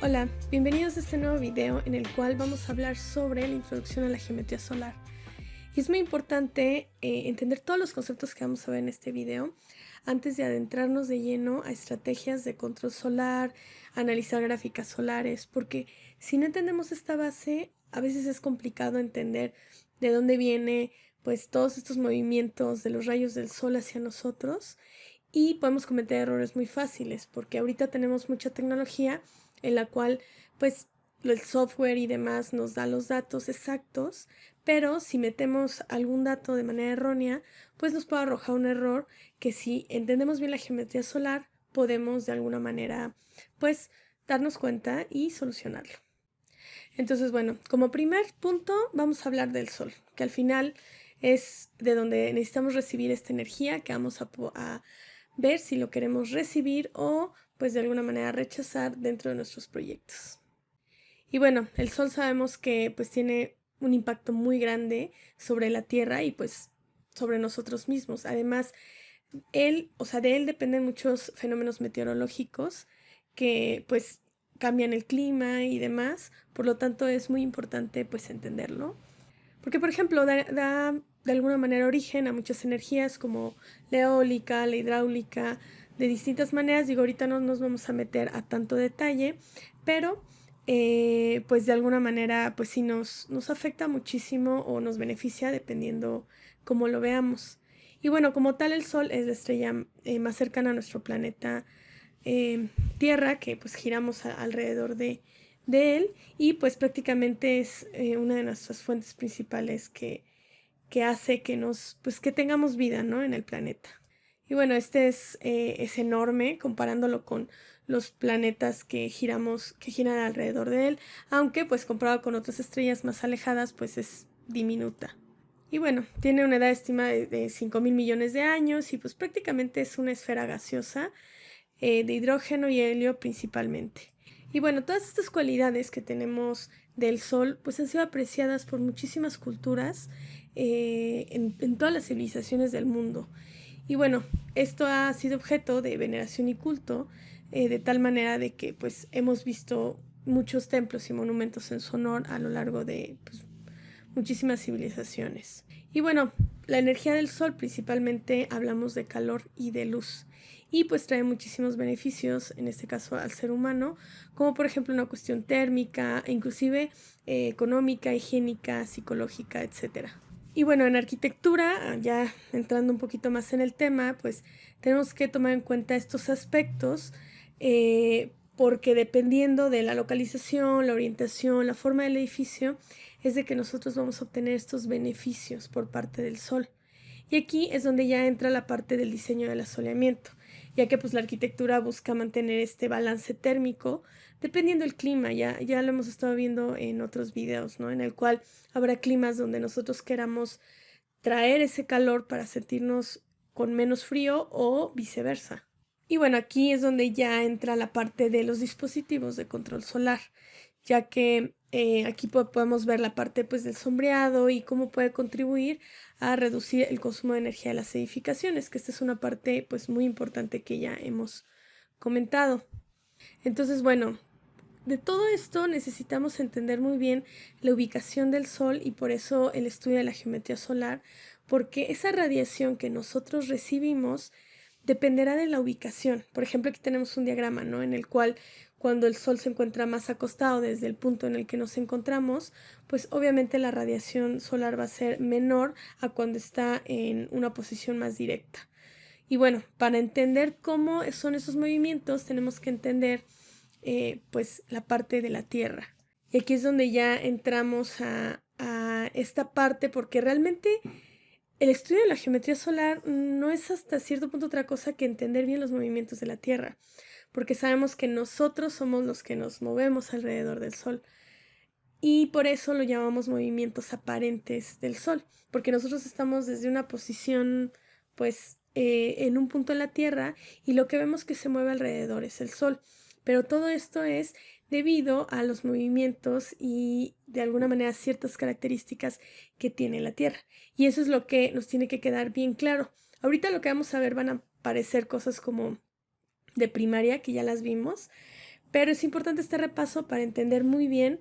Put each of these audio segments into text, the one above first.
Hola, bienvenidos a este nuevo video en el cual vamos a hablar sobre la introducción a la geometría solar. Y es muy importante entender todos los conceptos que vamos a ver en este video antes de adentrarnos de lleno a estrategias de control solar, analizar gráficas solares, porque si no entendemos esta base, a veces es complicado entender de dónde viene pues todos estos movimientos de los rayos del sol hacia nosotros y podemos cometer errores muy fáciles, porque ahorita tenemos mucha tecnología en la cual pues el software y demás nos da los datos exactos, pero si metemos algún dato de manera errónea, pues nos puede arrojar un error que si entendemos bien la geometría solar, podemos de alguna manera pues darnos cuenta y solucionarlo. Entonces, bueno, como primer punto vamos a hablar del sol, que al final es de donde necesitamos recibir esta energía que vamos a ver si lo queremos recibir o pues de alguna manera rechazar dentro de nuestros proyectos. Y bueno, el sol sabemos que pues tiene un impacto muy grande sobre la Tierra y pues sobre nosotros mismos. Además, de él dependen muchos fenómenos meteorológicos que pues cambian el clima y demás, por lo tanto es muy importante pues entenderlo. Porque por ejemplo da de alguna manera origen a muchas energías como la eólica, la hidráulica, de distintas maneras. Digo, ahorita no nos vamos a meter a tanto detalle, pero pues de alguna manera pues sí nos afecta muchísimo o nos beneficia dependiendo cómo lo veamos. Y bueno, como tal el Sol es la estrella más cercana a nuestro planeta Tierra, que pues giramos alrededor de él y pues prácticamente es una de nuestras fuentes principales que hace que que tengamos vida, ¿no?, en el planeta. Y bueno, este es enorme comparándolo con los planetas que giran alrededor de él, aunque pues comparado con otras estrellas más alejadas, pues es diminuta. Y bueno, tiene una edad estimada de 5.000 millones de años y pues prácticamente es una esfera gaseosa de hidrógeno y helio principalmente. Y bueno, todas estas cualidades que tenemos del Sol pues han sido apreciadas por muchísimas culturas en todas las civilizaciones del mundo. Y bueno, esto ha sido objeto de veneración y culto, de tal manera de que pues hemos visto muchos templos y monumentos en su honor a lo largo de pues, muchísimas civilizaciones. Y bueno, la energía del sol principalmente hablamos de calor y de luz. Y pues trae muchísimos beneficios, en este caso al ser humano, como por ejemplo una cuestión térmica, e inclusive económica, higiénica, psicológica, etcétera. Y bueno, en arquitectura, ya entrando un poquito más en el tema, pues tenemos que tomar en cuenta estos aspectos porque dependiendo de la localización, la orientación, la forma del edificio, es de que nosotros vamos a obtener estos beneficios por parte del sol. Y aquí es donde ya entra la parte del diseño del asoleamiento, ya que pues la arquitectura busca mantener este balance térmico dependiendo del clima. Ya lo hemos estado viendo en otros videos, ¿no?, en el cual habrá climas donde nosotros queramos traer ese calor para sentirnos con menos frío o viceversa. Y bueno, aquí es donde ya entra la parte de los dispositivos de control solar, ya que aquí podemos ver la parte pues del sombreado y cómo puede contribuir a reducir el consumo de energía de las edificaciones, que esta es una parte pues muy importante que ya hemos comentado. Entonces, bueno, de todo esto necesitamos entender muy bien la ubicación del Sol y por eso el estudio de la geometría solar, porque esa radiación que nosotros recibimos dependerá de la ubicación. Por ejemplo, aquí tenemos un diagrama, ¿no?, en el cual cuando el Sol se encuentra más acostado desde el punto en el que nos encontramos, pues obviamente la radiación solar va a ser menor a cuando está en una posición más directa. Y bueno, para entender cómo son esos movimientos, tenemos que entender pues la parte de la Tierra. Y aquí es donde ya entramos a esta parte, porque realmente el estudio de la geometría solar no es hasta cierto punto otra cosa que entender bien los movimientos de la Tierra, porque sabemos que nosotros somos los que nos movemos alrededor del Sol. Y por eso lo llamamos movimientos aparentes del Sol, porque nosotros estamos desde una posición, pues, en un punto en la Tierra y lo que vemos que se mueve alrededor es el Sol. Pero todo esto es debido a los movimientos y de alguna manera ciertas características que tiene la Tierra. Y eso es lo que nos tiene que quedar bien claro. Ahorita lo que vamos a ver van a parecer cosas como de primaria, que ya las vimos, pero es importante este repaso para entender muy bien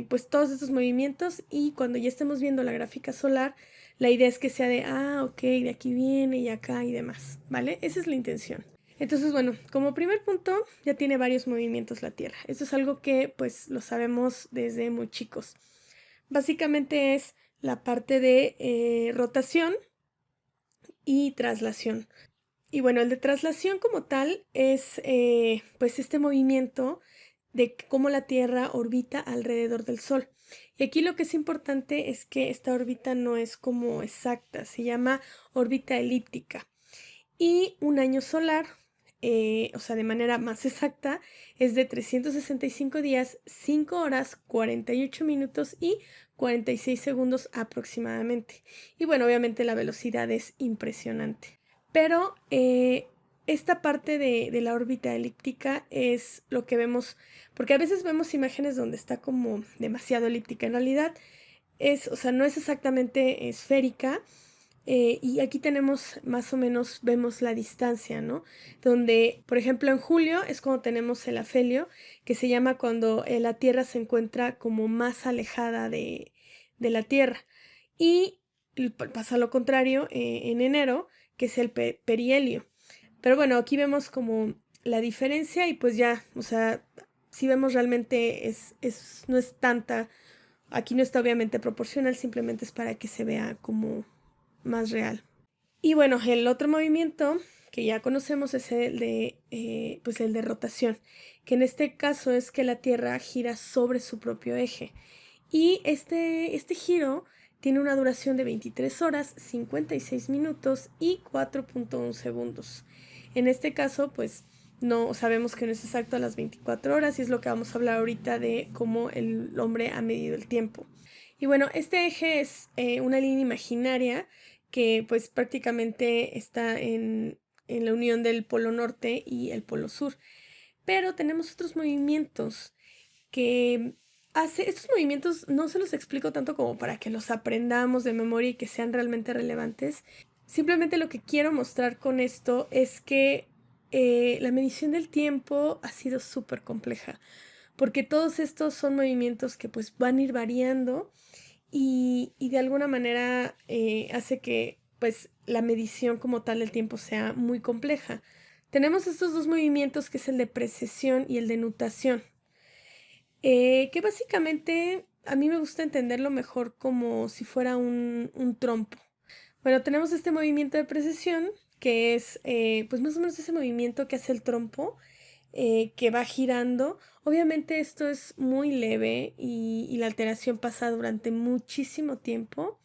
pues todos estos movimientos, y cuando ya estemos viendo la gráfica solar, la idea es que sea de, ok, de aquí viene y acá y demás, ¿vale? Esa es la intención. Entonces, bueno, como primer punto, ya tiene varios movimientos la Tierra. Esto es algo que pues lo sabemos desde muy chicos. Básicamente es la parte de rotación y traslación. Y bueno, el de traslación como tal es pues este movimiento de cómo la Tierra orbita alrededor del Sol. Y aquí lo que es importante es que esta órbita no es como exacta, se llama órbita elíptica. Y un año solar, o sea, de manera más exacta, es de 365 días, 5 horas, 48 minutos y 46 segundos aproximadamente. Y bueno, obviamente la velocidad es impresionante. Pero esta parte de la órbita elíptica es lo que vemos, porque a veces vemos imágenes donde está como demasiado elíptica. En realidad es, o sea, no es exactamente esférica. Y aquí tenemos más o menos, vemos la distancia, ¿no? Donde, por ejemplo, en julio es cuando tenemos el afelio, que se llama cuando la Tierra se encuentra como más alejada de la Tierra. Y pasa lo contrario en enero, que es el perihelio. Pero bueno, aquí vemos como la diferencia y pues ya, o sea, si vemos realmente no es tanta, aquí no está obviamente proporcional, simplemente es para que se vea como más real. Y bueno, el otro movimiento que ya conocemos es pues el de rotación, que en este caso es que la Tierra gira sobre su propio eje. Y este giro tiene una duración de 23 horas, 56 minutos y 4.1 segundos. En este caso, pues no sabemos que no es exacto a las 24 horas, y es lo que vamos a hablar ahorita de cómo el hombre ha medido el tiempo. Y bueno, este eje es una línea imaginaria que pues prácticamente está en la unión del polo norte y el polo sur. Pero tenemos otros movimientos que estos movimientos no se los explico tanto como para que los aprendamos de memoria y que sean realmente relevantes. Simplemente lo que quiero mostrar con esto es que la medición del tiempo ha sido súper compleja, porque todos estos son movimientos que pues van a ir variando y de alguna manera hace que pues la medición como tal del tiempo sea muy compleja. Tenemos estos dos movimientos, que es el de precesión y el de nutación, que básicamente a mí me gusta entenderlo mejor como si fuera un trompo. Bueno, tenemos este movimiento de precesión, que es pues más o menos ese movimiento que hace el trompo, que va girando. Obviamente esto es muy leve y la alteración pasa durante muchísimo tiempo,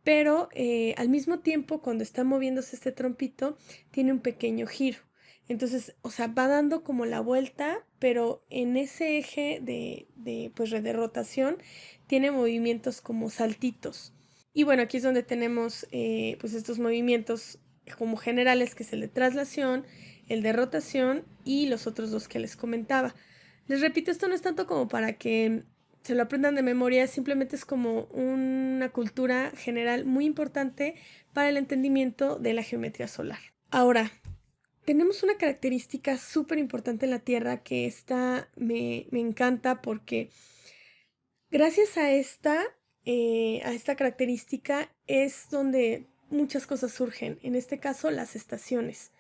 pero al mismo tiempo, cuando está moviéndose este trompito, tiene un pequeño giro. Entonces, o sea, va dando como la vuelta, pero en ese eje pues, de rotación tiene movimientos como saltitos. Y bueno, aquí es donde tenemos pues estos movimientos como generales, que es el de traslación, el de rotación y los otros dos que les comentaba. Les repito, esto no es tanto como para que se lo aprendan de memoria, simplemente es como una cultura general muy importante para el entendimiento de la geometría solar. Ahora, tenemos una característica súper importante en la Tierra, que esta me encanta, porque gracias a esta característica es donde muchas cosas surgen, en este caso las estaciones,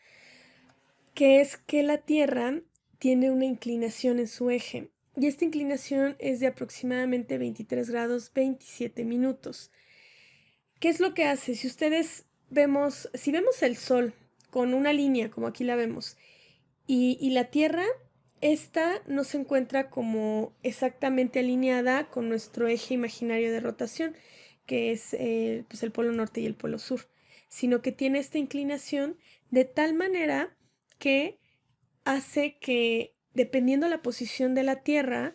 que es que la Tierra tiene una inclinación en su eje, y esta inclinación es de aproximadamente 23 grados 27 minutos. ¿Qué es lo que hace? Si vemos el Sol con una línea como aquí la vemos, y la Tierra, esta no se encuentra como exactamente alineada con nuestro eje imaginario de rotación, que es pues el polo norte y el polo sur, sino que tiene esta inclinación de tal manera que hace que, dependiendo la posición de la Tierra,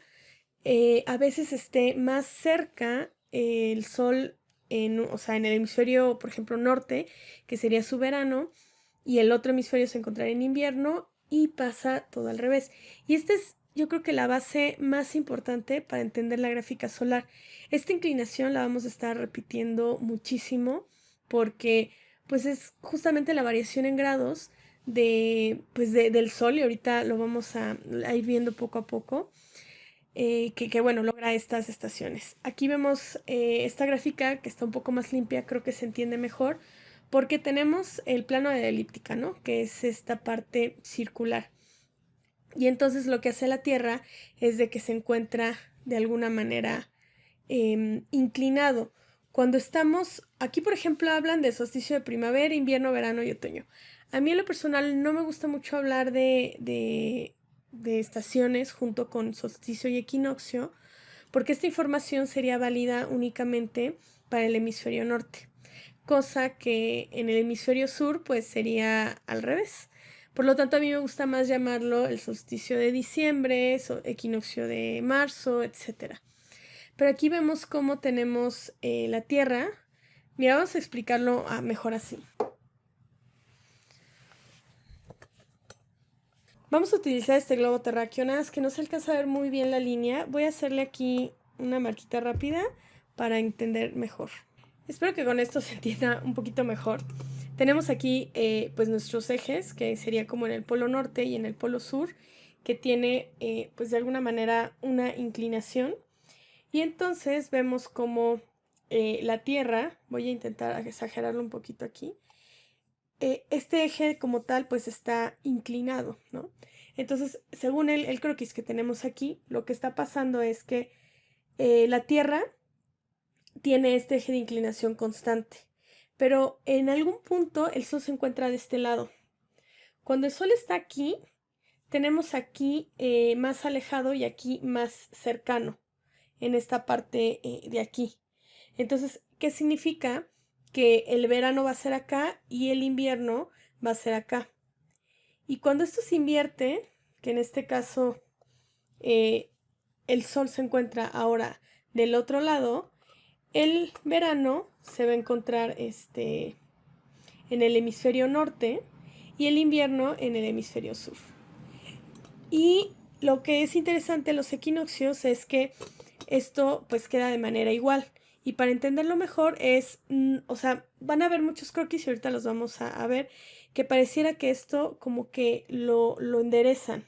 a veces esté más cerca el Sol, o sea, en el hemisferio, por ejemplo, norte, que sería su verano, y el otro hemisferio se encontraría en invierno, y pasa todo al revés. Y esta es, yo creo que la base más importante para entender la gráfica solar. Esta inclinación la vamos a estar repitiendo muchísimo, porque pues es justamente la variación en grados del Sol, y ahorita lo vamos a ir viendo poco a poco, que bueno, logra estas estaciones. Aquí vemos esta gráfica que está un poco más limpia, creo que se entiende mejor, porque tenemos el plano de la elíptica, ¿no? Que es esta parte circular. Y entonces lo que hace la Tierra es de que se encuentra de alguna manera inclinado. Cuando estamos, aquí por ejemplo hablan de solsticio de primavera, invierno, verano y otoño. A mí en lo personal no me gusta mucho hablar de estaciones junto con solsticio y equinoccio, porque esta información sería válida únicamente para el hemisferio norte, cosa que en el hemisferio sur pues sería al revés. Por lo tanto, a mí me gusta más llamarlo el solsticio de diciembre, equinoccio de marzo, etc. Pero aquí vemos cómo tenemos la Tierra. Mira, vamos a explicarlo mejor así. Vamos a utilizar este globo terráqueo, nada más que no se alcanza a ver muy bien la línea. Voy a hacerle aquí una marquita rápida para entender mejor. Espero que con esto se entienda un poquito mejor. Tenemos aquí pues nuestros ejes, que sería como en el polo norte y en el polo sur, que tiene pues de alguna manera una inclinación. Y entonces vemos como la Tierra, voy a intentar exagerarlo un poquito aquí, este eje como tal pues está inclinado, ¿no? Entonces, según el croquis que tenemos aquí, lo que está pasando es que la Tierra tiene este eje de inclinación constante, pero en algún punto el Sol se encuentra de este lado. Cuando el Sol está aquí, tenemos aquí más alejado y aquí más cercano, en esta parte de aquí. Entonces, ¿qué significa? Que el verano va a ser acá y el invierno va a ser acá. Y cuando esto se invierte, que en este caso el Sol se encuentra ahora del otro lado, el verano se va a encontrar en el hemisferio norte y el invierno en el hemisferio sur. Y lo que es interesante en los equinoccios es que esto pues queda de manera igual. Y para entenderlo mejor es, o sea, van a haber muchos croquis y ahorita los vamos a ver, que pareciera que esto como que lo enderezan.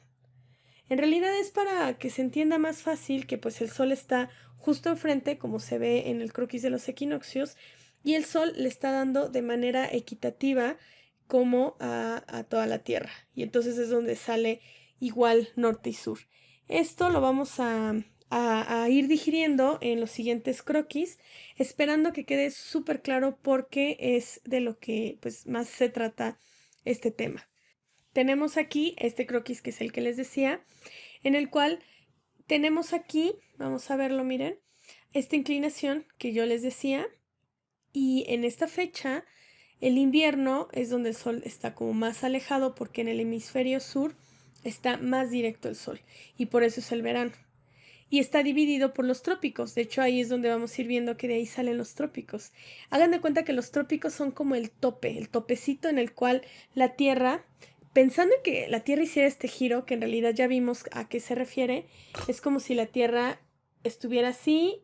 En realidad es para que se entienda más fácil que pues el Sol está justo enfrente, como se ve en el croquis de los equinoccios, y el Sol le está dando de manera equitativa como a toda la Tierra. Y entonces es donde sale igual norte y sur. Esto lo vamos a ir digiriendo en los siguientes croquis, esperando que quede súper claro porque es de lo que pues más se trata este tema. Tenemos aquí este croquis que es el que les decía, en el cual tenemos aquí, vamos a verlo, miren, esta inclinación que yo les decía, y en esta fecha el invierno es donde el Sol está como más alejado porque en el hemisferio sur está más directo el Sol y por eso es el verano. Y está dividido por los trópicos. De hecho, ahí es donde vamos a ir viendo que de ahí salen los trópicos. Hagan de cuenta que los trópicos son como el tope, el topecito en el cual la Tierra, pensando en que la Tierra hiciera este giro, que en realidad ya vimos a qué se refiere, es como si la Tierra estuviera así,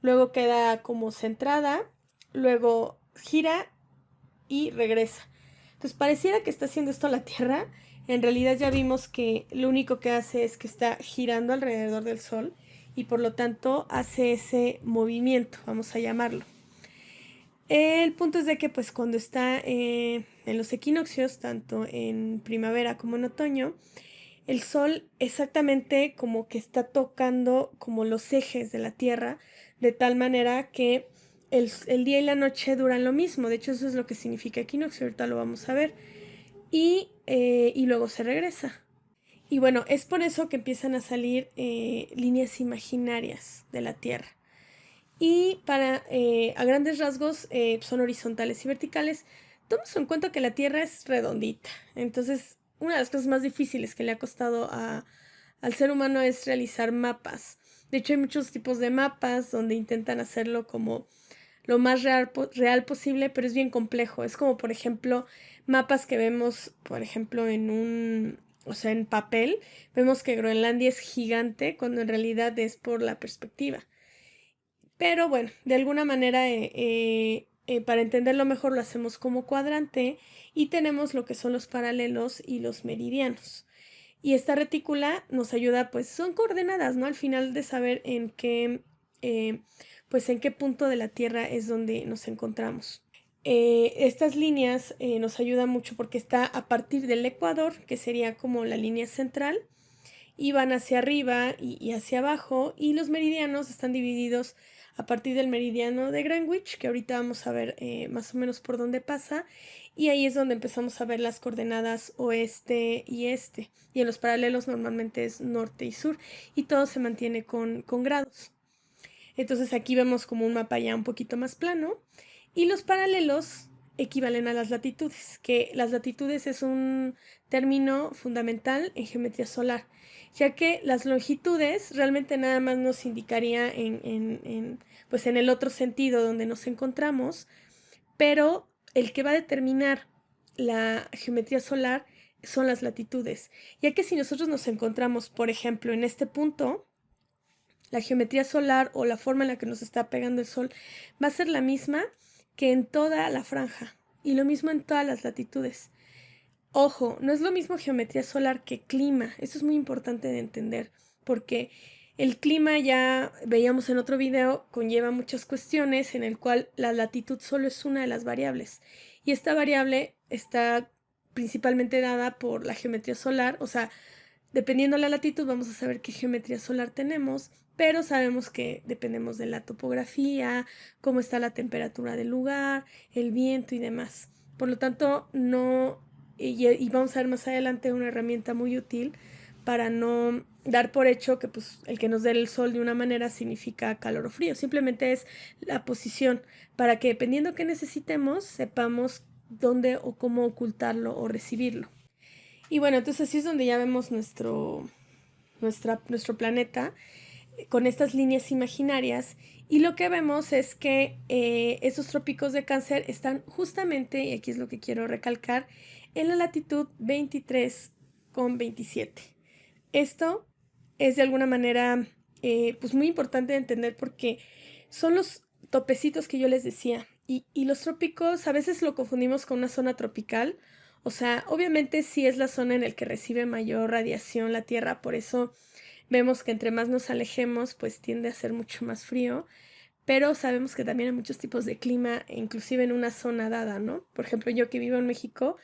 luego queda como centrada, luego gira y regresa. Entonces pareciera que está haciendo esto la Tierra. En realidad ya vimos que lo único que hace es que está girando alrededor del Sol y por lo tanto hace ese movimiento, vamos a llamarlo. El punto es de que pues cuando está en los equinoccios, tanto en primavera como en otoño, el Sol exactamente como que está tocando como los ejes de la Tierra, de tal manera que el día y la noche duran lo mismo. De hecho, eso es lo que significa equinoccio, ahorita lo vamos a ver. Y luego se regresa. Y bueno, es por eso que empiezan a salir líneas imaginarias de la Tierra. Y a grandes rasgos son horizontales y verticales. Tomemos en cuenta que la Tierra es redondita. Entonces, una de las cosas más difíciles que le ha costado al ser humano es realizar mapas. De hecho, hay muchos tipos de mapas donde intentan hacerlo como lo más real posible, pero es bien complejo. Es como, por ejemplo, mapas que vemos, por ejemplo, en papel. Vemos que Groenlandia es gigante cuando en realidad es por la perspectiva. Pero bueno, de alguna manera para entenderlo mejor lo hacemos como cuadrante y tenemos lo que son los paralelos y los meridianos. Y esta retícula nos ayuda, pues son coordenadas, ¿no? Al final de saber pues en qué punto de la Tierra es donde nos encontramos. Estas líneas nos ayudan mucho porque está a partir del ecuador, que sería como la línea central, y van hacia arriba y hacia abajo, y los meridianos están divididos a partir del meridiano de Greenwich, que ahorita vamos a ver más o menos por dónde pasa, y ahí es donde empezamos a ver las coordenadas oeste y este, y en los paralelos normalmente es norte y sur, y todo se mantiene con grados. Entonces aquí vemos como un mapa ya un poquito más plano, y los paralelos equivalen a las latitudes, que las latitudes es un término fundamental en geometría solar, ya que las longitudes realmente nada más nos indicaría pues en el otro sentido donde nos encontramos, pero el que va a determinar la geometría solar son las latitudes, ya que si nosotros nos encontramos, por ejemplo, en este punto, la geometría solar o la forma en la que nos está pegando el sol va a ser la misma que en toda la franja y lo mismo en todas las latitudes. Ojo, no es lo mismo geometría solar que clima. Eso es muy importante de entender porque el clima, ya veíamos en otro video, conlleva muchas cuestiones en el cual la latitud solo es una de las variables y esta variable está principalmente dada por la geometría solar, o sea, dependiendo de la latitud vamos a saber qué geometría solar tenemos, pero sabemos que dependemos de la topografía, cómo está la temperatura del lugar, el viento y demás. Por lo tanto, no, y vamos a ver más adelante una herramienta muy útil para no dar por hecho que pues, el que nos dé el sol de una manera significa calor o frío. Simplemente es la posición para que dependiendo qué necesitemos, sepamos dónde o cómo ocultarlo o recibirlo. Y bueno, entonces así es donde ya vemos nuestro planeta con estas líneas imaginarias y lo que vemos es que esos trópicos de Cáncer están justamente, y aquí es lo que quiero recalcar, en la latitud 23,27. Esto es de alguna manera pues muy importante de entender porque son los topecitos que yo les decía y los trópicos a veces lo confundimos con una zona tropical. O sea, obviamente sí es la zona en la que recibe mayor radiación la Tierra, por eso vemos que entre más nos alejemos, pues tiende a ser mucho más frío, pero sabemos que también hay muchos tipos de clima, inclusive en una zona dada, ¿no? Por ejemplo, yo que vivo en México,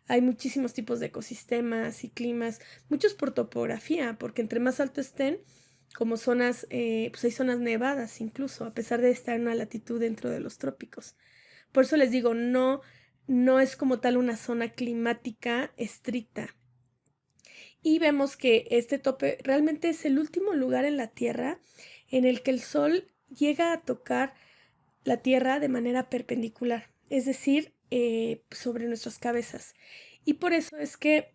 hay muchísimos tipos de ecosistemas y climas, muchos por topografía, porque entre más alto estén, como zonas, pues hay zonas nevadas incluso, a pesar de estar en una latitud dentro de los trópicos. Por eso les digo, no es como tal una zona climática estricta. Y vemos que este tope realmente es el último lugar en la Tierra en el que el Sol llega a tocar la Tierra de manera perpendicular, es decir, sobre nuestras cabezas. Y por eso es que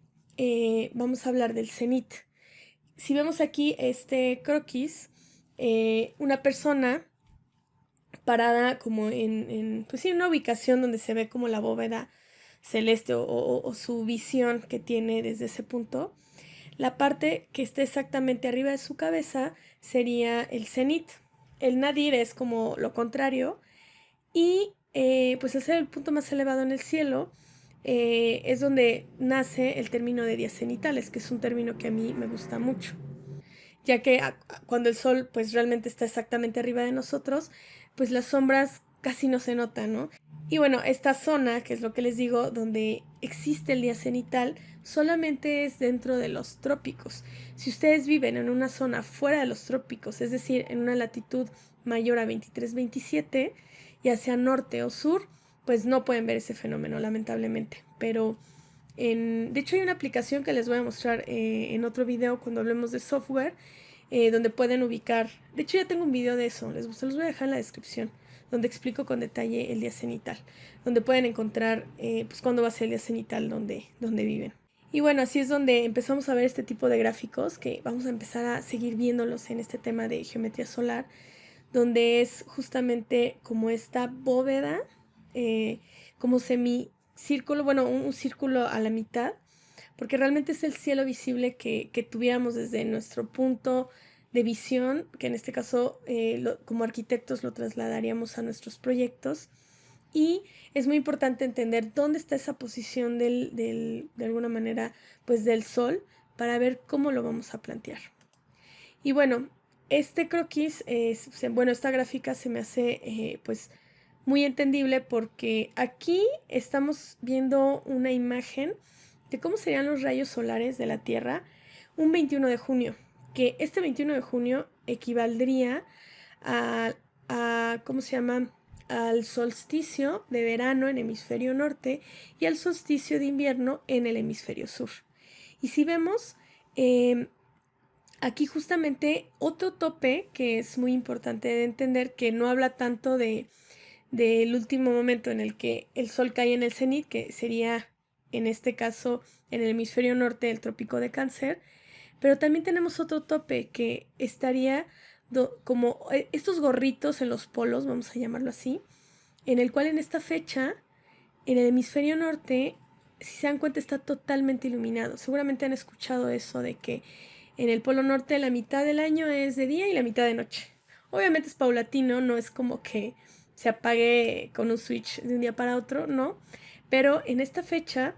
vamos a hablar del cenit. Si vemos aquí este croquis, una persona parada como pues sí, una ubicación donde se ve como la bóveda celeste o su visión que tiene desde ese punto. La parte que esté exactamente arriba de su cabeza sería el cenit. El nadir es como lo contrario y pues al ser el punto más elevado en el cielo es donde nace el término de días cenitales, que es un término que a mí me gusta mucho, ya que cuando el sol pues realmente está exactamente arriba de nosotros, pues las sombras casi no se notan, ¿no? Y bueno, esta zona, que es lo que les digo, donde existe el día cenital, solamente es dentro de los trópicos. Si ustedes viven en una zona fuera de los trópicos, es decir, en una latitud mayor a 23-27, ya sea norte o sur, pues no pueden ver ese fenómeno, lamentablemente. Pero, de hecho, hay una aplicación que les voy a mostrar en otro video cuando hablemos de software, donde pueden ubicar. De hecho, ya tengo un video de eso, se los voy a dejar en la descripción, donde explico con detalle el día cenital, donde pueden encontrar pues cuándo va a ser el día cenital donde viven. Y bueno, así es donde empezamos a ver este tipo de gráficos que vamos a empezar a seguir viéndolos en este tema de geometría solar, donde es justamente como esta bóveda, como semicírculo, bueno, un círculo a la mitad, porque realmente es el cielo visible que tuviéramos desde nuestro punto de visión, que en este caso como arquitectos lo trasladaríamos a nuestros proyectos, Y es muy importante entender dónde está esa posición de alguna manera, pues del sol, para ver cómo lo vamos a plantear. Y bueno, este croquis, esta gráfica se me hace pues muy entendible porque aquí estamos viendo una imagen de cómo serían los rayos solares de la Tierra un 21 de junio, que este 21 de junio equivaldría ¿cómo se llama? Al solsticio de verano en el hemisferio norte y al solsticio de invierno en el hemisferio sur. Y si vemos, aquí justamente otro tope que es muy importante de entender, que no habla tanto del último momento en el que el sol cae en el cenit, que sería en este caso en el hemisferio norte del trópico de Cáncer, pero también tenemos otro tope que estaría como estos gorritos en los polos, vamos a llamarlo así, en el cual en esta fecha, en el hemisferio norte, si se dan cuenta, está totalmente iluminado. Seguramente han escuchado eso de que en el polo norte la mitad del año es de día y la mitad de noche. Obviamente es paulatino, no es como que se apague con un switch de un día para otro, no. Pero en esta fecha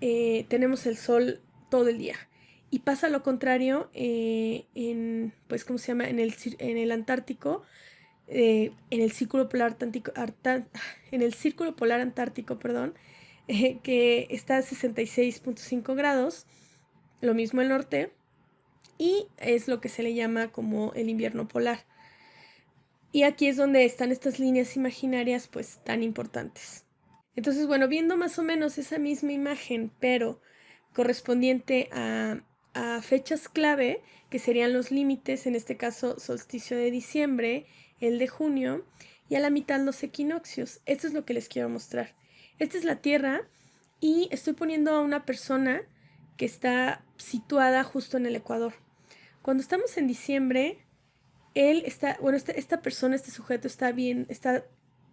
tenemos el sol todo el día. Y pasa lo contrario pues, ¿cómo se llama? En el Antártico, en el Círculo Polar Antártico, perdón, que está a 66.5 grados, lo mismo el norte, y es lo que se le llama como el invierno polar. Y aquí es donde están estas líneas imaginarias pues tan importantes. Entonces, bueno, viendo más o menos esa misma imagen, pero correspondiente a fechas clave, que serían los límites, en este caso solsticio de diciembre, el de junio, y a la mitad los equinoccios. Esto es lo que les quiero mostrar. Esta es la Tierra y estoy poniendo a una persona que está situada justo en el Ecuador. Cuando estamos en diciembre, esta persona, este sujeto está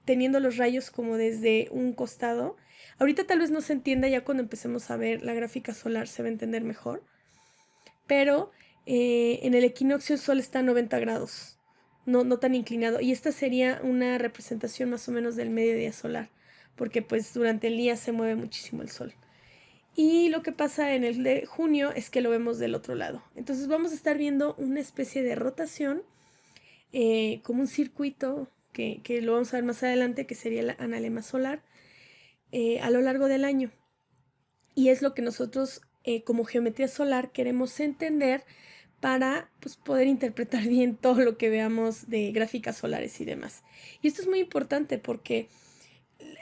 teniendo los rayos como desde un costado. Ahorita tal vez no se entienda, ya cuando empecemos a ver la gráfica solar se va a entender mejor. Pero en el equinoccio el sol está a 90 grados, no tan inclinado. Y esta sería una representación más o menos del mediodía solar, porque pues durante el día se mueve muchísimo el sol. Y lo que pasa en el de junio es que lo vemos del otro lado. Entonces vamos a estar viendo una especie de rotación, como un circuito, que lo vamos a ver más adelante, que sería el analema solar, a lo largo del año. Y es lo que nosotros como geometría solar queremos entender para pues, poder interpretar bien todo lo que veamos de gráficas solares y demás. Y esto es muy importante porque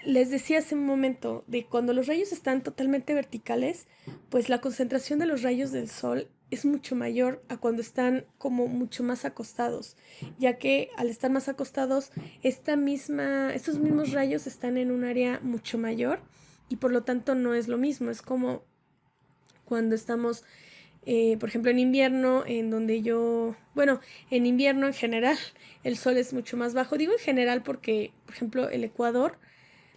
les decía hace un momento de cuando los rayos están totalmente verticales, pues la concentración de los rayos del sol es mucho mayor a cuando están como mucho más acostados, ya que al estar más acostados, estos mismos rayos están en un área mucho mayor y por lo tanto no es lo mismo. Es como cuando estamos, por ejemplo, en invierno, en donde en invierno en general el sol es mucho más bajo. Digo en general porque, por ejemplo, el Ecuador,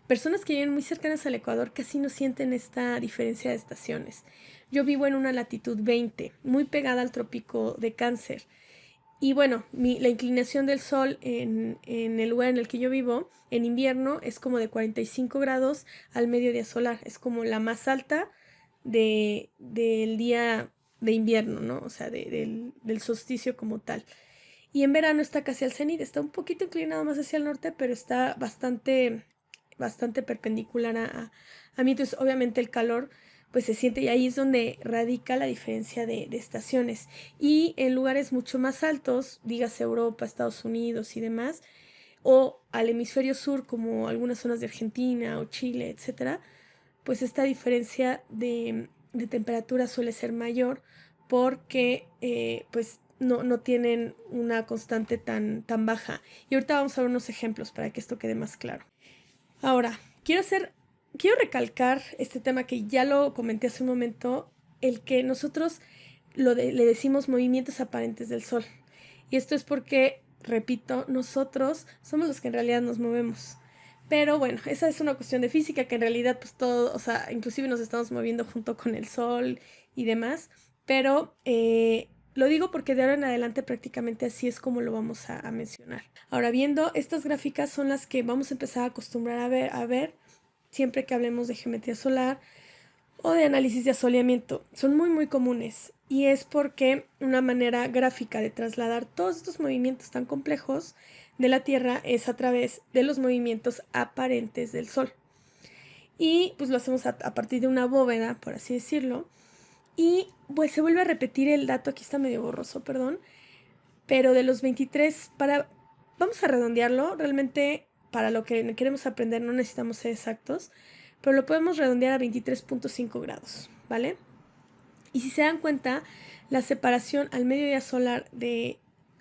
personas que viven muy cercanas al Ecuador casi no sienten esta diferencia de estaciones. Yo vivo en una latitud 20, muy pegada al trópico de Cáncer. Y bueno, la inclinación del sol en el lugar en el que yo vivo, en invierno, es como de 45 grados al mediodía solar. Es como la más alta del día de invierno, ¿no? O sea, del solsticio como tal. Y en verano está casi al cenit, está un poquito inclinado más hacia el norte, pero está bastante perpendicular a mí. Entonces, obviamente el calor pues se siente y ahí es donde radica la diferencia de estaciones. Y en lugares mucho más altos, dígase Europa, Estados Unidos y demás, o al hemisferio sur como algunas zonas de Argentina o Chile, etcétera, pues esta diferencia de temperatura suele ser mayor porque pues no tienen una constante tan baja. Y ahorita vamos a ver unos ejemplos para que esto quede más claro. Ahora, quiero recalcar este tema que ya lo comenté hace un momento, el que nosotros le decimos movimientos aparentes del Sol. Y esto es porque, repito, nosotros somos los que en realidad nos movemos. Pero bueno, esa es una cuestión de física que en realidad pues todo, o sea, inclusive nos estamos moviendo junto con el Sol y demás. Pero Lo digo porque de ahora en adelante prácticamente así es como lo vamos a mencionar. Ahora, viendo estas gráficas son las que vamos a empezar a acostumbrar a ver siempre que hablemos de geometría solar o de análisis de asoleamiento. Son muy comunes y es porque una manera gráfica de trasladar todos estos movimientos tan complejos de la Tierra es a través de los movimientos aparentes del Sol. Y pues lo hacemos a partir de una bóveda, por así decirlo. Y pues se vuelve a repetir el dato, aquí está medio borroso, perdón, pero de los 23, vamos a redondearlo, realmente para lo que queremos aprender no necesitamos ser exactos, pero lo podemos redondear a 23.5 grados, ¿vale? Y si se dan cuenta, la separación al mediodía solar de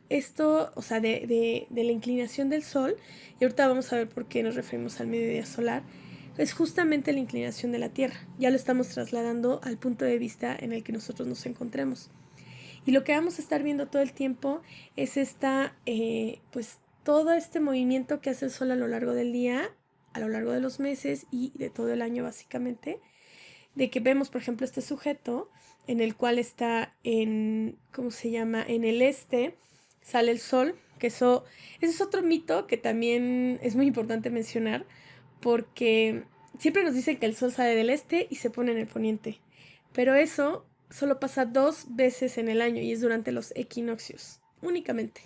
esto, o sea, de la inclinación del Sol, y ahorita vamos a ver por qué nos referimos al mediodía solar, es justamente la inclinación de la Tierra. Ya lo estamos trasladando al punto de vista en el que nosotros nos encontremos. Y lo que vamos a estar viendo todo el tiempo es pues todo este movimiento que hace el Sol a lo largo del día, a lo largo de los meses y de todo el año básicamente, de que vemos, por ejemplo, este sujeto en el cual está ¿cómo se llama? En el este sale el Sol, que ese es otro mito que también es muy importante mencionar, porque siempre nos dicen que el Sol sale del este y se pone en el poniente, pero eso solo pasa 2 veces en el año y es durante los equinoccios, únicamente,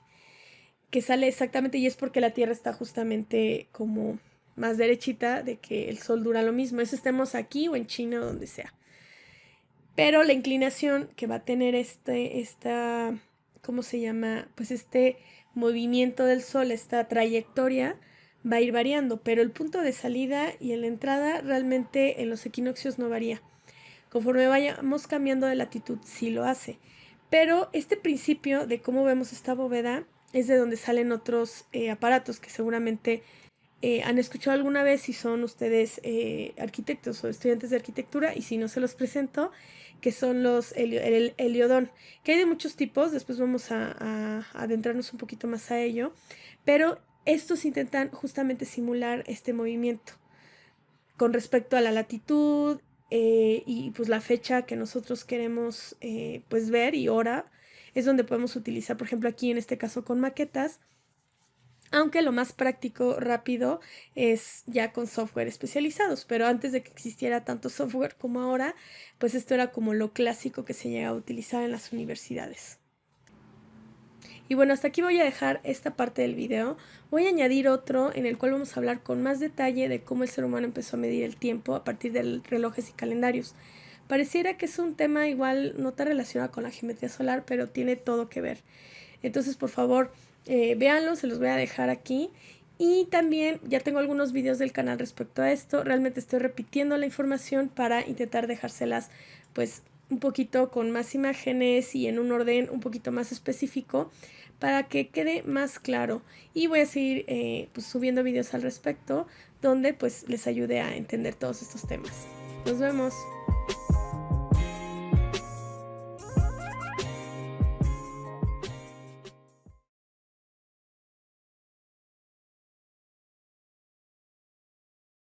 que sale exactamente, y es porque la Tierra está justamente como más derechita de que el Sol dura lo mismo, eso estemos aquí o en China o donde sea. Pero la inclinación que va a tener ¿cómo se llama? Pues este movimiento del Sol, esta trayectoria, va a ir variando, pero el punto de salida y en la entrada realmente en los equinoccios no varía. Conforme vayamos cambiando de latitud, sí lo hace. Pero este principio de cómo vemos esta bóveda es de donde salen otros aparatos que seguramente han escuchado alguna vez si son ustedes arquitectos o estudiantes de arquitectura, y si no se los presento, que son el heliodón, que hay de muchos tipos, después vamos a adentrarnos un poquito más a ello, pero estos intentan justamente simular este movimiento con respecto a la latitud y pues la fecha que nosotros queremos pues ver, y hora es donde podemos utilizar, por ejemplo aquí en este caso con maquetas, aunque lo más práctico, rápido, es ya con software especializados, pero antes de que existiera tanto software como ahora, pues esto era como lo clásico que se llega a utilizar en las universidades. Y bueno, hasta aquí voy a dejar esta parte del video. Voy a añadir otro en el cual vamos a hablar con más detalle de cómo el ser humano empezó a medir el tiempo a partir de relojes y calendarios. Pareciera que es un tema igual no tan relacionado con la geometría solar, pero tiene todo que ver. Entonces, por favor, véanlo, se los voy a dejar aquí. Y también ya tengo algunos videos del canal respecto a esto. Realmente estoy repitiendo la información para intentar dejárselas pues un poquito con más imágenes y en un orden un poquito más específico para que quede más claro. Y voy a seguir pues subiendo videos al respecto donde pues les ayude a entender todos estos temas. Nos vemos.